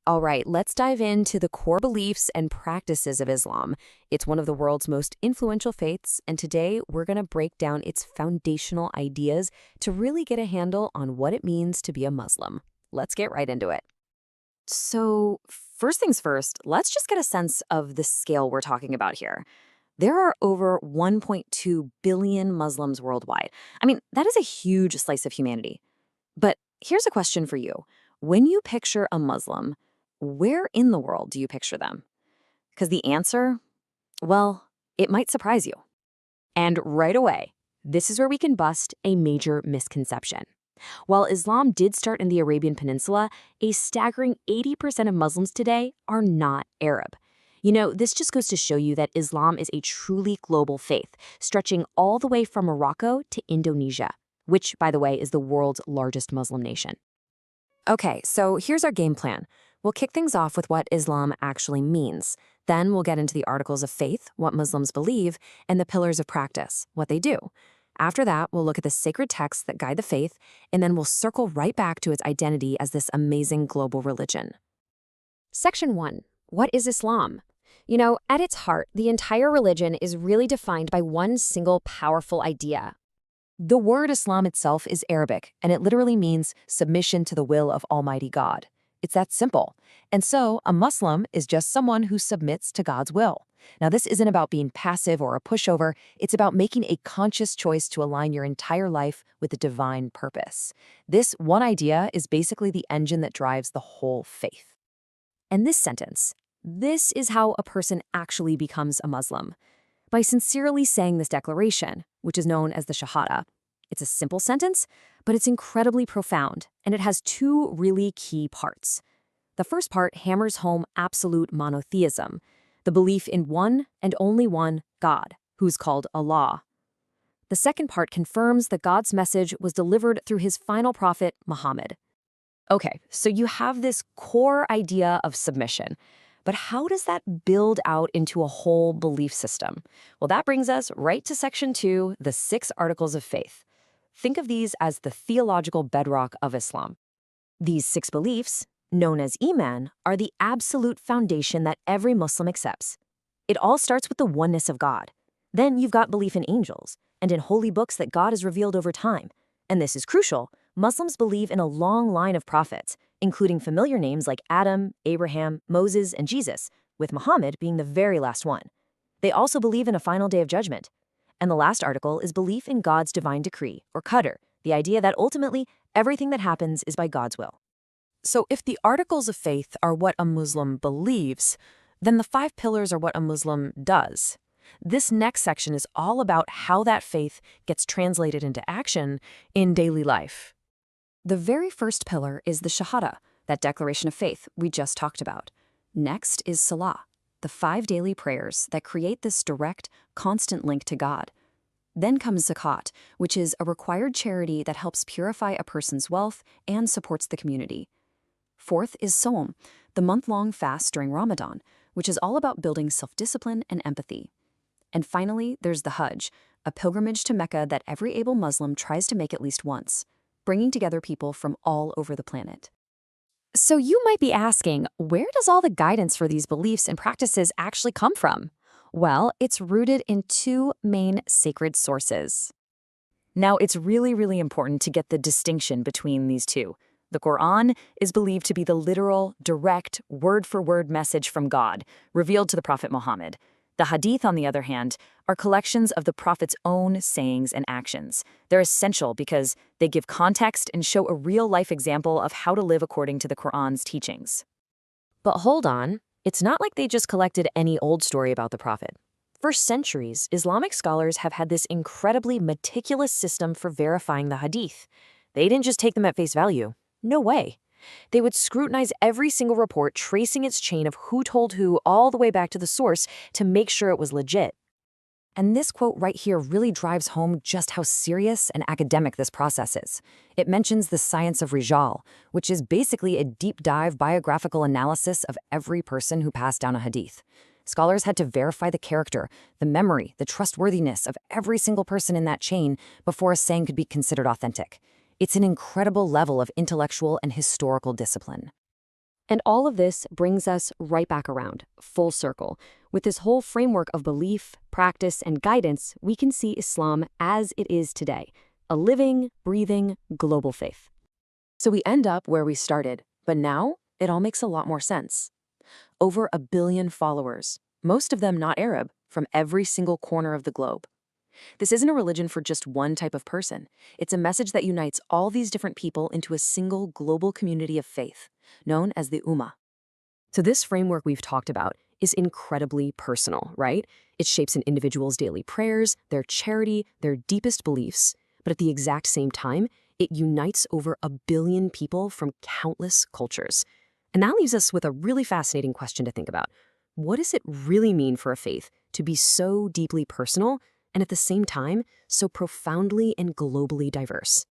All right, let's dive into the core beliefs and practices of Islam. It's one of the world's most influential faiths, and today we're going to break down its foundational ideas to really get a handle on what it means to be a Muslim. Let's get right into it. So, first things first, let's just get a sense of the scale we're talking about here. There are over 1.2 billion Muslims worldwide. I mean, that is a huge slice of humanity. But here's a question for you. When you picture a Muslim, where in the world do you picture them? Because the answer, well, it might surprise you. And right away, this is where we can bust a major misconception. While Islam did start in the Arabian Peninsula, a staggering 80% of Muslims today are not Arab. You know, this just goes to show you that Islam is a truly global faith, stretching all the way from Morocco to Indonesia, which, by the way, is the world's largest Muslim nation. Okay, so here's our game plan. We'll kick things off with what Islam actually means. Then we'll get into the articles of faith, what Muslims believe, and the pillars of practice, what they do. After that, we'll look at the sacred texts that guide the faith, and then we'll circle right back to its identity as this amazing global religion. Section 1. What is Islam? You know, at its heart, the entire religion is really defined by one single powerful idea. The word Islam itself is Arabic, and it literally means submission to the will of Almighty God. It's that simple. And so, a Muslim is just someone who submits to God's will. Now, this isn't about being passive or a pushover. It's about making a conscious choice to align your entire life with the divine purpose. This one idea is basically the engine that drives the whole faith. And this sentence, this is how a person actually becomes a Muslim. By sincerely saying this declaration, which is known as the Shahada. It's a simple sentence, but it's incredibly profound, and it has two really key parts. The first part hammers home absolute monotheism, the belief in one and only one God, who's called Allah. The second part confirms that God's message was delivered through his final prophet, Muhammad. Okay, so you have this core idea of submission. But how does that build out into a whole belief system? Well, that brings us right to Section 2, the 6 Articles of Faith. Think of these as the theological bedrock of Islam. These 6 beliefs, known as Iman, are the absolute foundation that every Muslim accepts. It all starts with the oneness of God. Then you've got belief in angels and in holy books that God has revealed over time. And this is crucial. Muslims believe in a long line of prophets, including familiar names like Adam, Abraham, Moses, and Jesus, with Muhammad being the very last one. They also believe in a final day of judgment. And the last article is belief in God's divine decree, or qadr, the idea that ultimately everything that happens is by God's will. So if the articles of faith are what a Muslim believes, then the 5 pillars are what a Muslim does. This next section is all about how that faith gets translated into action in daily life. The very first pillar is the Shahada, that declaration of faith we just talked about. Next is Salah, the 5 daily prayers that create this direct, constant link to God. Then comes Zakat, which is a required charity that helps purify a person's wealth and supports the community. Fourth is Sawm, the month-long fast during Ramadan, which is all about building self-discipline and empathy. And finally, there's the Hajj, a pilgrimage to Mecca that every able Muslim tries to make at least once, bringing together people from all over the planet. So you might be asking, where does all the guidance for these beliefs and practices actually come from? Well, it's rooted in 2 main sacred sources. Now, it's really, really important to get the distinction between these two. The Quran is believed to be the literal, direct, word-for-word message from God, revealed to the Prophet Muhammad. The Hadith, on the other hand, are collections of the Prophet's own sayings and actions. They're essential because they give context and show a real-life example of how to live according to the Quran's teachings. But hold on, it's not like they just collected any old story about the Prophet. For centuries, Islamic scholars have had this incredibly meticulous system for verifying the Hadith. They didn't just take them at face value. No way. They would scrutinize every single report, tracing its chain of who told who all the way back to the source to make sure it was legit. And this quote right here really drives home just how serious and academic this process is. It mentions the science of Rijal, which is basically a deep dive biographical analysis of every person who passed down a hadith. Scholars had to verify the character, the memory, the trustworthiness of every single person in that chain before a saying could be considered authentic. It's an incredible level of intellectual and historical discipline. And all of this brings us right back around, full circle. With this whole framework of belief, practice, and guidance, we can see Islam as it is today, a living, breathing, global faith. So we end up where we started, but now it all makes a lot more sense. Over 1 billion followers, most of them not Arab, from every single corner of the globe. This isn't a religion for just one type of person. It's a message that unites all these different people into a single global community of faith, known as the Ummah. So this framework we've talked about is incredibly personal, right? It shapes an individual's daily prayers, their charity, their deepest beliefs, but at the exact same time, it unites over 1 billion people from countless cultures. And that leaves us with a really fascinating question to think about. What does it really mean for a faith to be so deeply personal and at the same time so profoundly and globally diverse?